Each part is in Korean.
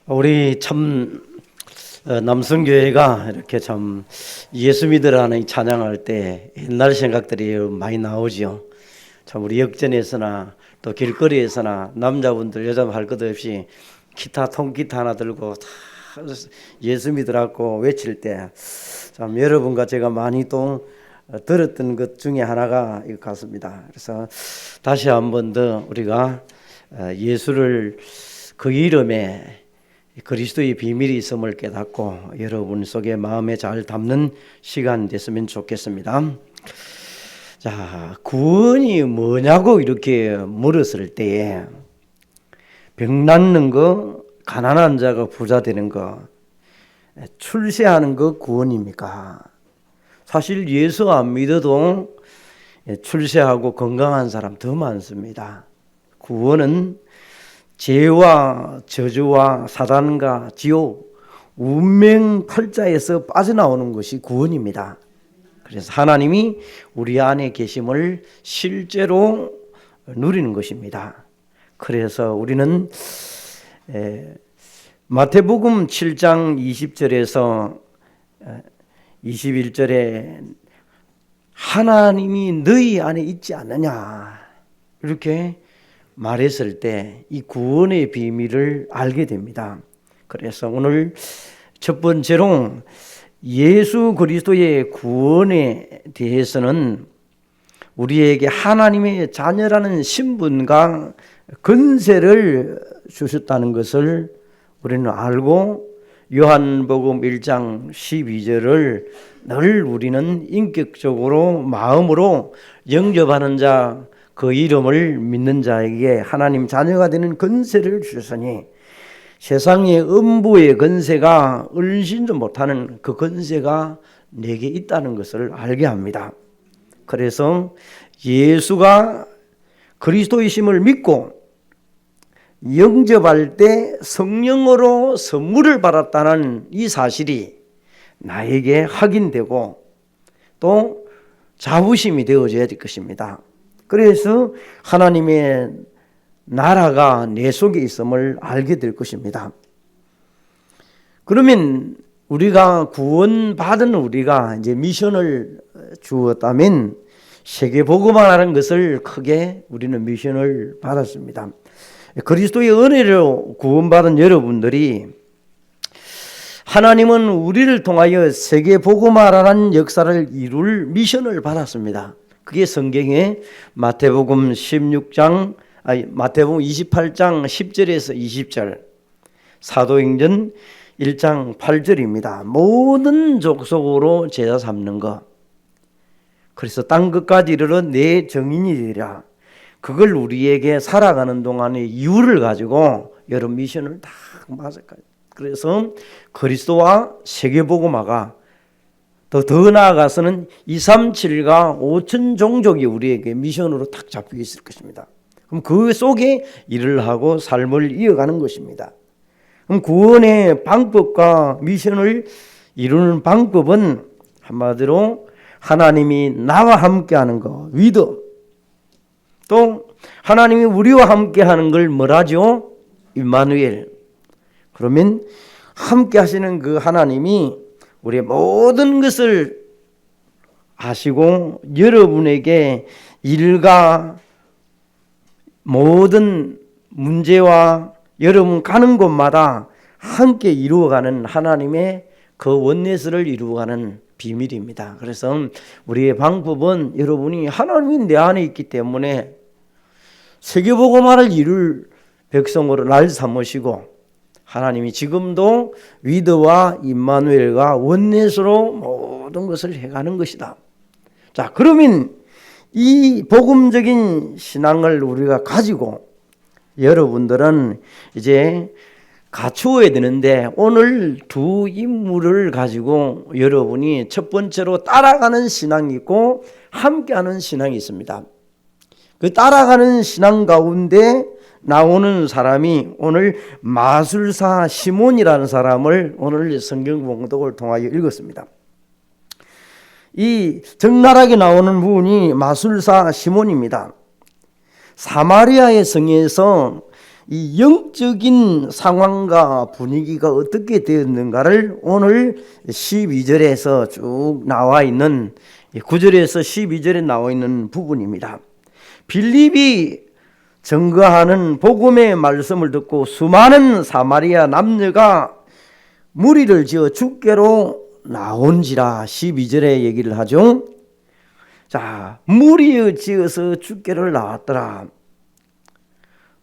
우리 참 남성교회가 이렇게 참 예수 믿으라는 찬양할 때 옛날 생각들이 많이 나오지요. 참 우리 역전에서나 또 길거리에서나 남자분들 여자분 할 것 없이 기타 통기타 하나 들고 다 예수 믿으라고 외칠 때 참 여러분과 제가 많이 또 들었던 것 중에 하나가 이것 같습니다. 그래서 다시 한 번 더 우리가 예수를 그 이름에 그리스도의 비밀이 있음을 깨닫고 여러분 속에 마음에 잘 담는 시간 됐으면 좋겠습니다. 자, 구원이 뭐냐고 이렇게 물었을 때에 병 낫는 거, 가난한 자가 부자 되는 거, 출세하는 거 구원입니까? 사실 예수 안 믿어도 출세하고 건강한 사람 더 많습니다. 구원은 죄와 저주와 사단과 지옥, 운명 팔자에서 빠져나오는 것이 구원입니다. 그래서 하나님이 우리 안에 계심을 실제로 누리는 것입니다. 그래서 우리는 마태복음 7장 20절에서 21절에 하나님이 너희 안에 있지 않느냐 이렇게 말했을 때 이 구원의 비밀을 알게 됩니다. 그래서 오늘 첫 번째로 예수 그리스도의 구원에 대해서는 우리에게 하나님의 자녀라는 신분과 권세를 주셨다는 것을 우리는 알고 요한복음 1장 12절을 늘 우리는 인격적으로 마음으로 영접하는 자 그 이름을 믿는 자에게 하나님 자녀가 되는 권세를 주셨으니 세상의 음부의 권세가 얼씬도 못하는 그 권세가 내게 있다는 것을 알게 합니다. 그래서 예수가 그리스도이심을 믿고 영접할 때 성령으로 선물을 받았다는 이 사실이 나에게 확인되고 또 자부심이 되어져야 될 것입니다. 그래서 하나님의 나라가 내 속에 있음을 알게 될 것입니다. 그러면 우리가 구원받은 우리가 이제 미션을 주었다면 세계복음화라는 것을 크게 우리는 미션을 받았습니다. 그리스도의 은혜로 구원받은 여러분들이 하나님은 우리를 통하여 세계복음화라는 역사를 이룰 미션을 받았습니다. 그게 성경에 마태복음 28장 10절에서 20절, 사도행전 1장 8절입니다. 모든 족속으로 제자 삼는 것. 그래서 땅 끝까지 이르러 내 정인이 되리라. 그걸 우리에게 살아가는 동안의 이유를 가지고 여러 미션을 다 맞았어요. 그래서 그리스도와 세계복음화가 더 나아가서는 237과 5천 종족이 우리에게 미션으로 딱 잡혀 있을 것입니다. 그럼 그 속에 일을 하고 삶을 이어가는 것입니다. 그럼 구원의 방법과 미션을 이루는 방법은 한마디로 하나님이 나와 함께하는 거, 위드. 또 하나님이 우리와 함께하는 걸 뭐라죠? 임마누엘. 그러면 함께하시는 그 하나님이 우리의 모든 것을 아시고 여러분에게 일과 모든 문제와 여러분 가는 곳마다 함께 이루어가는 하나님의 그 원내스를 이루어가는 비밀입니다. 그래서 우리의 방법은 여러분이 하나님이 내 안에 있기 때문에 세계복음화를 이룰 백성으로 날 삼으시고 하나님이 지금도 위드와 임마누엘과 원넷으로 모든 것을 해가는 것이다. 자, 그러면 이 복음적인 신앙을 우리가 가지고 여러분들은 이제 갖추어야 되는데 오늘 두 인물을 가지고 여러분이 첫 번째로 따라가는 신앙이 있고 함께하는 신앙이 있습니다. 그 따라가는 신앙 가운데 나오는 사람이 오늘 마술사 시몬이라는 사람을 오늘 성경 봉독을 통하여 읽었습니다. 이 적나라하게 나오는 분이 마술사 시몬입니다. 사마리아의 성에서 이 영적인 상황과 분위기가 어떻게 되었는가를 오늘 12절에서 쭉 나와 있는 9절에서 12절에 나와 있는 부분입니다. 빌립이 증거하는 복음의 말씀을 듣고 수많은 사마리아 남녀가 무리를 지어 죽게로 나온지라 12절에 얘기를 하죠. 자, 무리를 지어서 죽게를 나왔더라.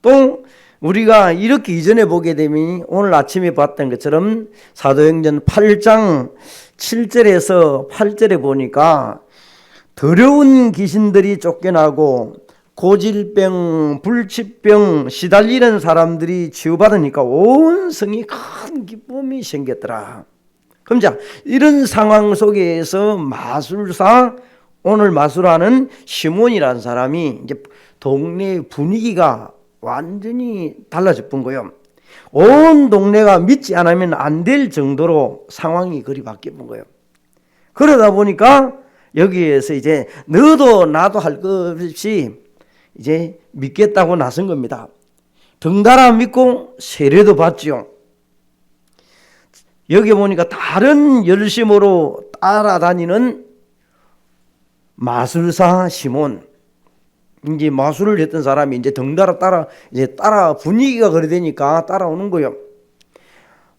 또 우리가 이렇게 이전에 보게 되면 오늘 아침에 봤던 것처럼 사도행전 8장 7절에서 8절에 보니까 더러운 귀신들이 쫓겨나고 고질병, 불치병 시달리는 사람들이 치유받으니까 온 성이 큰 기쁨이 생겼더라. 그럼 자, 이런 상황 속에서 마술사, 오늘 마술하는 시몬이라는 사람이 이제 동네 분위기가 완전히 달라져 본 거예요. 온 동네가 믿지 않으면 안 될 정도로 상황이 그리 바뀌어 본 거예요. 그러다 보니까 여기에서 이제 너도 나도 할 것 없이 이제 믿겠다고 나선 겁니다. 덩달아 믿고 세례도 받죠. 여기 보니까 다른 열심으로 따라다니는 마술사 시몬, 이제 마술을 했던 사람이 이제 덩달아 따라 분위기가 그래 되니까 따라오는 거예요.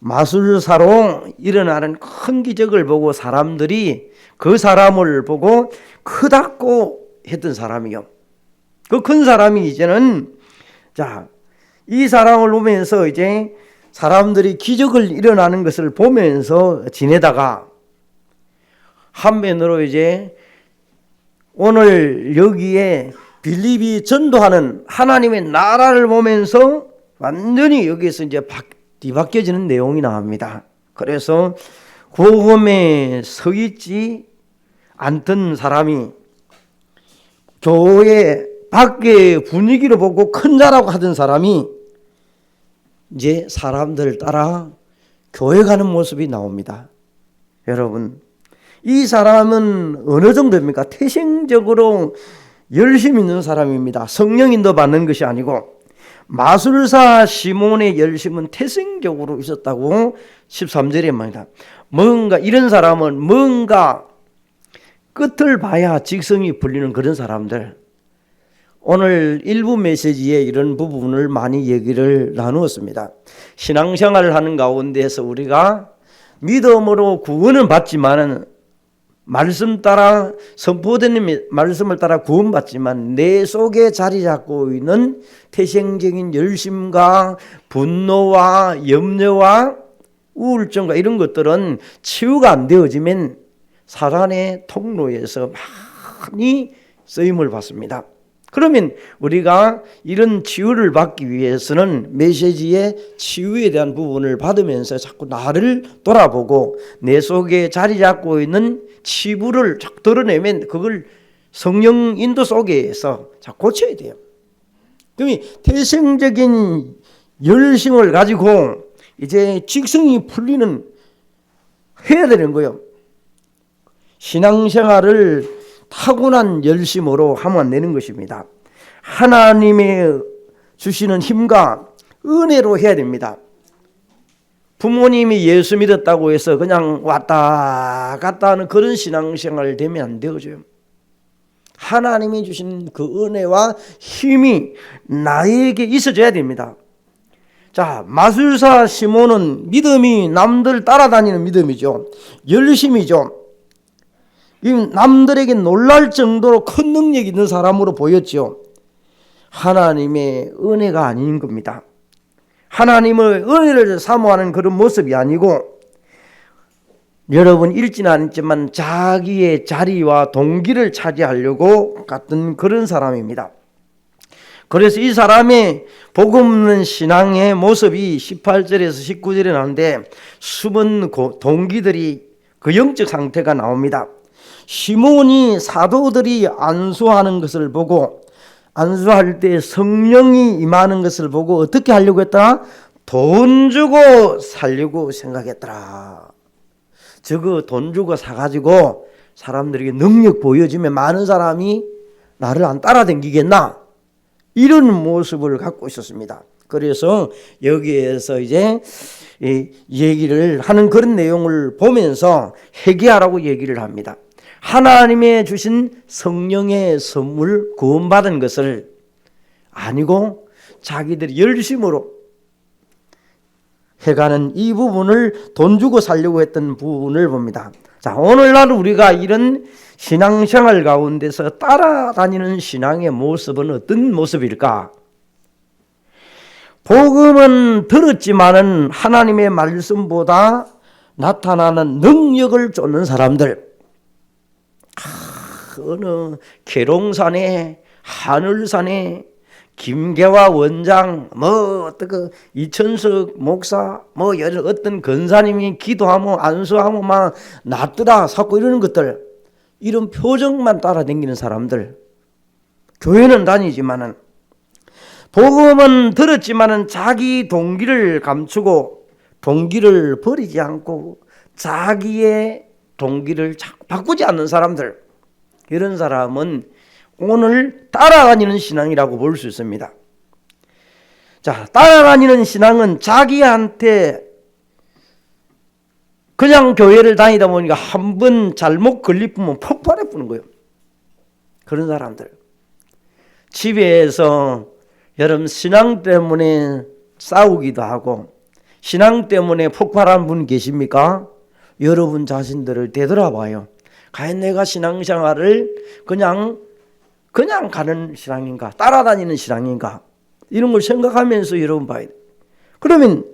마술사로 일어나는 큰 기적을 보고 사람들이 그 사람을 보고 크다고 했던 사람이요. 그 큰 사람이 이제는 자, 이 사람을 보면서 이제 사람들이 기적을 일어나는 것을 보면서 지내다가 한편으로 이제 오늘 여기에 빌립이 전도하는 하나님의 나라를 보면서 완전히 여기에서 이제 뒤바뀌어지는 내용이 나옵니다. 그래서 복음에 서 있지 않던 사람이 교회 밖의 분위기를 보고 큰 자라고 하던 사람이 이제 사람들을 따라 교회 가는 모습이 나옵니다. 여러분, 이 사람은 어느 정도입니까? 태생적으로 열심 있는 사람입니다. 성령인도 받는 것이 아니고 마술사 시몬의 열심은 태생적으로 있었다고 13절에 말합니다. 뭔가 이런 사람은 뭔가 끝을 봐야 직성이 풀리는 그런 사람들. 오늘 일부 메시지에 이런 부분을 많이 얘기를 나누었습니다. 신앙생활을 하는 가운데서 우리가 믿음으로 구원은 받지만은 말씀 따라 선포된 말씀을 따라 구원받지만 내 속에 자리 잡고 있는 태생적인 열심과 분노와 염려와 우울증과 이런 것들은 치유가 안 되어지면 사단의 통로에서 많이 쓰임을 받습니다. 그러면 우리가 이런 치유를 받기 위해서는 메시지의 치유에 대한 부분을 받으면서 자꾸 나를 돌아보고 내 속에 자리 잡고 있는 치부를 자꾸 드러내면 그걸 성령 인도 속에서 자꾸 고쳐야 돼요. 그러면 태생적인 열심을 가지고 이제 직성이 풀리는 해야 되는 거예요. 신앙생활을 타고난 열심으로 하면 안 되는 것입니다. 하나님의 주시는 힘과 은혜로 해야 됩니다. 부모님이 예수 믿었다고 해서 그냥 왔다 갔다 하는 그런 신앙생활 되면 안 되어져요. 하나님이 주신 그 은혜와 힘이 나에게 있어져야 됩니다. 자, 마술사 시몬은 믿음이 남들 따라다니는 믿음이죠. 열심이죠. 남들에게 놀랄 정도로 큰 능력이 있는 사람으로 보였죠. 하나님의 은혜가 아닌 겁니다. 하나님의 은혜를 사모하는 그런 모습이 아니고 여러분 읽지는 않았지만 자기의 자리와 동기를 차지하려고 갔던 그런 사람입니다. 그래서 이 사람의 복음 없는 신앙의 모습이 18절에서 19절에 나오는데 숨은 동기들이 그 영적 상태가 나옵니다. 시몬이 사도들이 안수하는 것을 보고 안수할 때 성령이 임하는 것을 보고 어떻게 하려고 했다? 돈 주고 살려고 생각했더라. 저거 돈 주고 사가지고 사람들에게 능력 보여주면 많은 사람이 나를 안 따라다니겠나? 이런 모습을 갖고 있었습니다. 그래서 여기에서 이제 이 얘기를 하는 그런 내용을 보면서 회개하라고 얘기를 합니다. 하나님의 주신 성령의 선물 구원받은 것을 아니고 자기들이 열심으로 해가는 이 부분을 돈 주고 살려고 했던 부분을 봅니다. 자, 오늘날 우리가 이런 신앙생활 가운데서 따라다니는 신앙의 모습은 어떤 모습일까? 복음은 들었지만은 하나님의 말씀보다 나타나는 능력을 쫓는 사람들, 어느 계룡산에 하늘산에 김계화 원장, 어떤 이천석 목사, 여러 어떤 권사님이 기도하면 안수하면 막 낫더라 사고 이러는 것들, 이런 표정만 따라다니는 사람들, 교회는 다니지만은 복음은 들었지만은 자기 동기를 감추고 동기를 버리지 않고 자기의 동기를 바꾸지 않는 사람들, 이런 사람은 오늘 따라다니는 신앙이라고 볼 수 있습니다. 자, 따라다니는 신앙은 자기한테 그냥 교회를 다니다 보니까 한 번 잘못 걸리면 폭발해 부는 거예요. 그런 사람들. 집에서 여러분 신앙 때문에 싸우기도 하고 신앙 때문에 폭발한 분 계십니까? 여러분 자신들을 되돌아봐요. 과연 내가 신앙생활을 그냥 가는 신앙인가? 따라다니는 신앙인가? 이런 걸 생각하면서 여러분 봐야 돼요. 그러면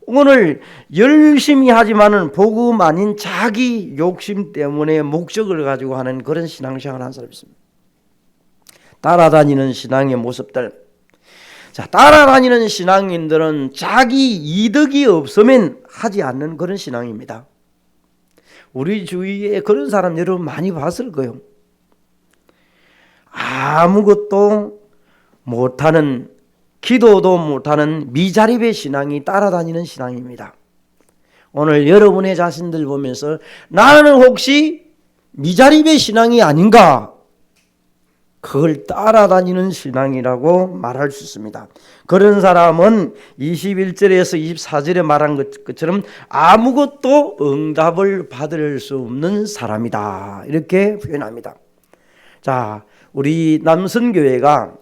오늘 열심히 하지만은 복음 아닌 자기 욕심 때문에 목적을 가지고 하는 그런 신앙생활을 하는 사람이 있습니다. 따라다니는 신앙의 모습들. 자, 따라다니는 신앙인들은 자기 이득이 없으면 하지 않는 그런 신앙입니다. 우리 주위에 그런 사람 여러분 많이 봤을 거예요. 아무것도 못하는, 기도도 못하는 미자립의 신앙이 따라다니는 신앙입니다. 오늘 여러분의 자신들 보면서 나는 혹시 미자립의 신앙이 아닌가? 그걸 따라다니는 신앙이라고 말할 수 있습니다. 그런 사람은 21절에서 24절에 말한 것처럼 아무것도 응답을 받을 수 없는 사람이다, 이렇게 표현합니다. 자, 우리 남선교회가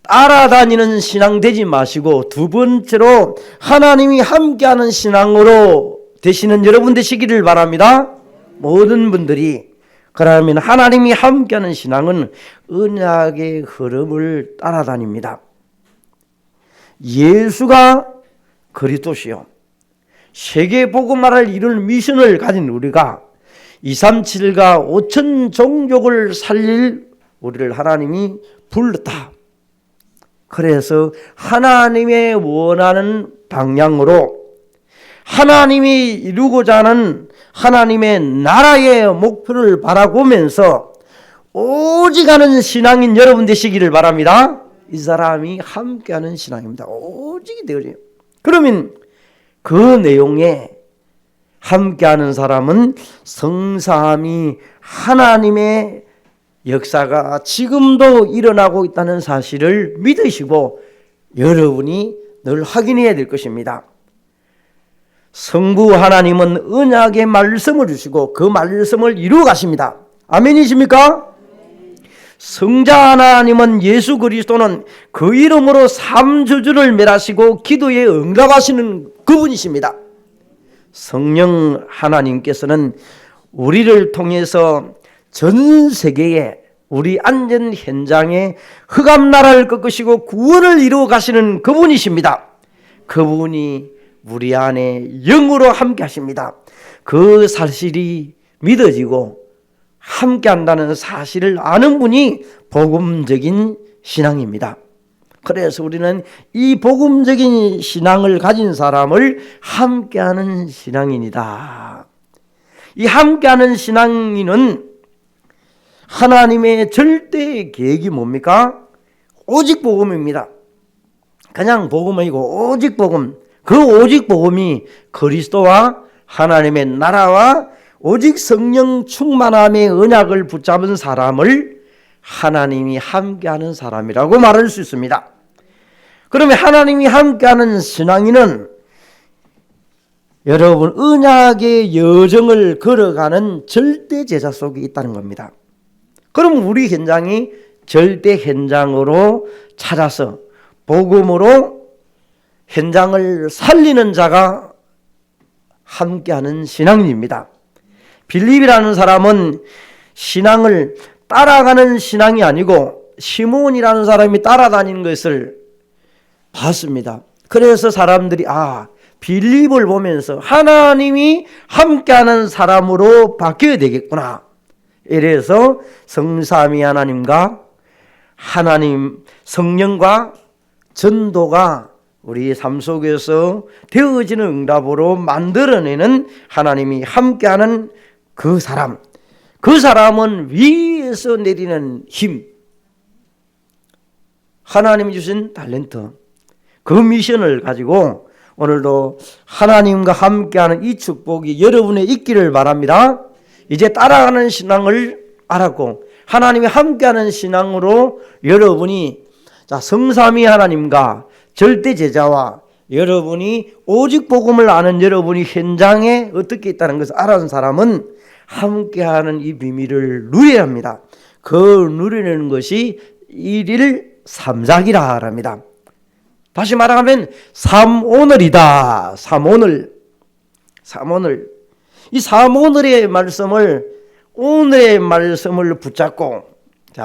따라다니는 신앙 되지 마시고 두 번째로 하나님이 함께하는 신앙으로 되시는 여러분 되시기를 바랍니다. 모든 분들이. 그러면 하나님이 함께하는 신앙은 언약의 흐름을 따라다닙니다. 예수가 그리스도시요 세계 복음화를 이룰 미션을 가진 우리가 237가 5천 종족을 살릴 우리를 하나님이 불렀다. 그래서 하나님의 원하는 방향으로 하나님이 이루고자 하는 하나님의 나라의 목표를 바라보면서 오직 하는 신앙인 여러분 되시기를 바랍니다. 이 사람이 함께하는 신앙입니다. 오직이 되어져요. 그러면 그 내용에 함께하는 사람은 성삼위 하나님의 역사가 지금도 일어나고 있다는 사실을 믿으시고 여러분이 늘 확인해야 될 것입니다. 성부 하나님은 언약의 말씀을 주시고 그 말씀을 이루어 가십니다. 아멘이십니까? 성자 하나님은 예수 그리스도는 그 이름으로 삼주주를 멸하시고 기도에 응답하시는 그분이십니다. 성령 하나님께서는 우리를 통해서 전 세계에 우리 안전 현장에 흑암나라를 꺾으시고 구원을 이루어 가시는 그분이십니다. 그분이 우리 안에 영으로 함께 하십니다. 그 사실이 믿어지고 함께 한다는 사실을 아는 분이 복음적인 신앙입니다. 그래서 우리는 이 복음적인 신앙을 가진 사람을 함께하는 신앙인이다. 이 함께하는 신앙인은 하나님의 절대 계획이 뭡니까? 오직 복음입니다. 그냥 복음이고 오직 복음. 그 오직 복음이 그리스도와 하나님의 나라와 오직 성령 충만함의 언약을 붙잡은 사람을 하나님이 함께하는 사람이라고 말할 수 있습니다. 그러면 하나님이 함께하는 신앙인은 여러분 언약의 여정을 걸어가는 절대 제자 속에 있다는 겁니다. 그럼 우리 현장이 절대 현장으로 찾아서 복음으로 현장을 살리는 자가 함께하는 신앙인입니다. 빌립이라는 사람은 신앙을 따라가는 신앙이 아니고 시몬이라는 사람이 따라다니는 것을 봤습니다. 그래서 사람들이 빌립을 보면서 하나님이 함께하는 사람으로 바뀌어야 되겠구나. 이래서 성삼위 하나님과 하나님 성령과 전도가 우리 삶 속에서 되어지는 응답으로 만들어내는 하나님이 함께하는 그 사람은 위에서 내리는 힘, 하나님이 주신 탤런트, 그 미션을 가지고 오늘도 하나님과 함께하는 이 축복이 여러분의 있기를 바랍니다. 이제 따라가는 신앙을 알았고 하나님이 함께하는 신앙으로 여러분이 성삼위 하나님과 절대 제자와 여러분이 오직 복음을 아는 여러분이 현장에 어떻게 있다는 것을 알아는 사람은 함께하는 이 비밀을 누려야 합니다. 그 누리는 것이 일일 삼작이라 합니다. 다시 말하면 삼오늘이다. 삼오늘. 이 삼오늘의 말씀을 오늘의 말씀을 붙잡고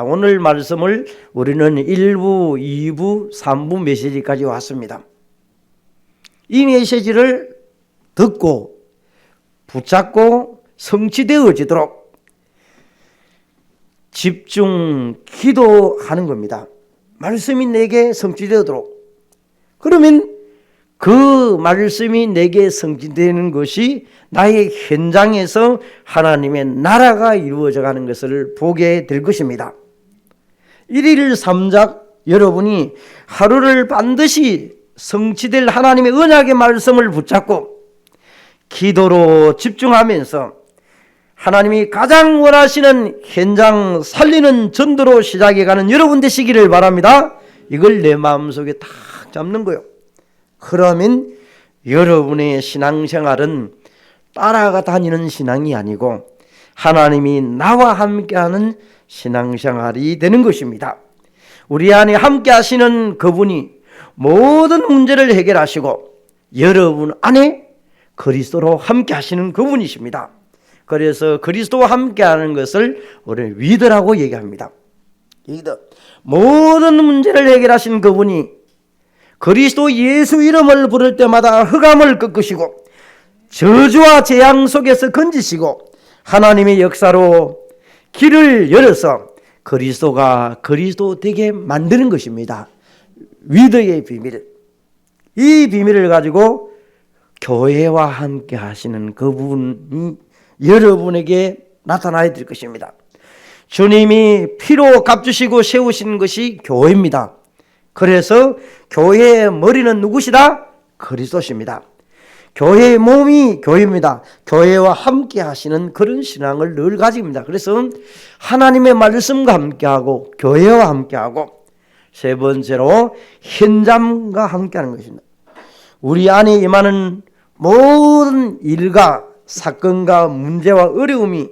오늘 말씀을 우리는 1부, 2부, 3부 메시지까지 왔습니다. 이 메시지를 듣고 붙잡고 성취되어지도록 집중 기도하는 겁니다. 말씀이 내게 성취되도록. 그러면 그 말씀이 내게 성취되는 것이 나의 현장에서 하나님의 나라가 이루어져 가는 것을 보게 될 것입니다. 1일 3작 여러분이 하루를 반드시 성취될 하나님의 언약의 말씀을 붙잡고 기도로 집중하면서 하나님이 가장 원하시는 현장 살리는 전도로 시작해가는 여러분 되시기를 바랍니다. 이걸 내 마음속에 딱 잡는 거예요. 그러면 여러분의 신앙생활은 따라가 다니는 신앙이 아니고 하나님이 나와 함께하는 신앙생활이 되는 것입니다. 우리 안에 함께 하시는 그분이 모든 문제를 해결하시고 여러분 안에 그리스도로 함께 하시는 그분이십니다. 그래서 그리스도와 함께하는 것을 우리는 위더라고 얘기합니다. 위더. 모든 문제를 해결하신 그분이 그리스도 예수 이름을 부를 때마다 흑암을 꺾으시고 저주와 재앙 속에서 건지시고 하나님의 역사로 길을 열어서 그리스도가 그리스도 되게 만드는 것입니다. 위더의 비밀. 이 비밀을 가지고 교회와 함께 하시는 그분이 여러분에게 나타나야 될 것입니다. 주님이 피로 값주시고 세우신 것이 교회입니다. 그래서 교회의 머리는 누구시다? 그리스도십니다. 교회의 몸이 교회입니다. 교회와 함께 하시는 그런 신앙을 늘 가집니다. 그래서 하나님의 말씀과 함께하고 교회와 함께하고 세 번째로 현장과 함께하는 것입니다. 우리 안에 임하는 모든 일과 사건과 문제와 어려움이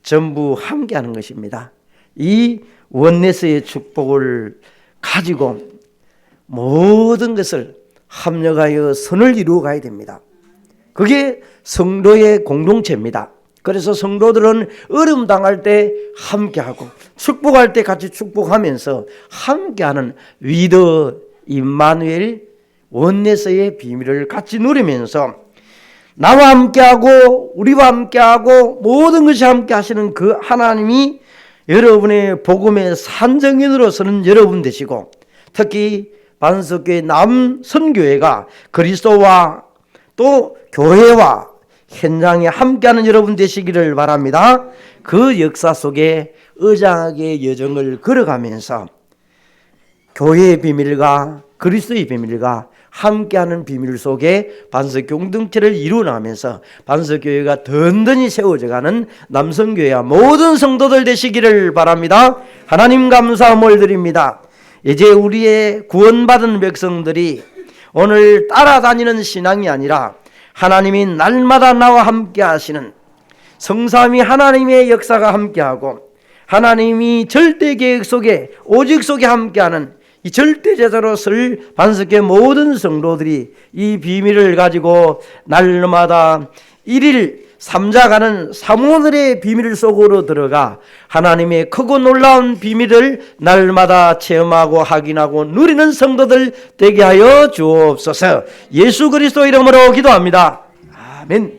전부 함께하는 것입니다. 이 원네스의 축복을 가지고 모든 것을 합력하여 선을 이루어 가야 됩니다. 그게 성도의 공동체입니다. 그래서 성도들은 어려움 당할 때 함께하고 축복할 때 같이 축복하면서 함께하는 위더 임마누엘 원네스의 비밀을 같이 누리면서 나와 함께하고 우리와 함께하고 모든 것이 함께 하시는 그 하나님이 여러분의 복음의 산정인으로서는 여러분 되시고 특히 반석교회 남선교회가 그리스도와 또 교회와 현장에 함께하는 여러분 되시기를 바랍니다. 그 역사 속에 의장하게 여정을 걸어가면서 교회의 비밀과 그리스도의 비밀과 함께하는 비밀 속에 반석 공동체를 이루어나가면서 반석교회가 든든히 세워져가는 남성교회와 모든 성도들 되시기를 바랍니다. 하나님 감사함을 드립니다. 이제 우리의 구원받은 백성들이 오늘 따라다니는 신앙이 아니라 하나님이 날마다 나와 함께 하시는 성삼위 하나님의 역사가 함께하고 하나님이 절대 계획 속에 오직 속에 함께하는 이 절대 제자로 설 반석의 모든 성도들이 이 비밀을 가지고 날마다 1일 삼자가는 사모늘의 비밀 속으로 들어가 하나님의 크고 놀라운 비밀을 날마다 체험하고 확인하고 누리는 성도들 되게 하여 주옵소서. 예수 그리스도 이름으로 기도합니다. 아멘.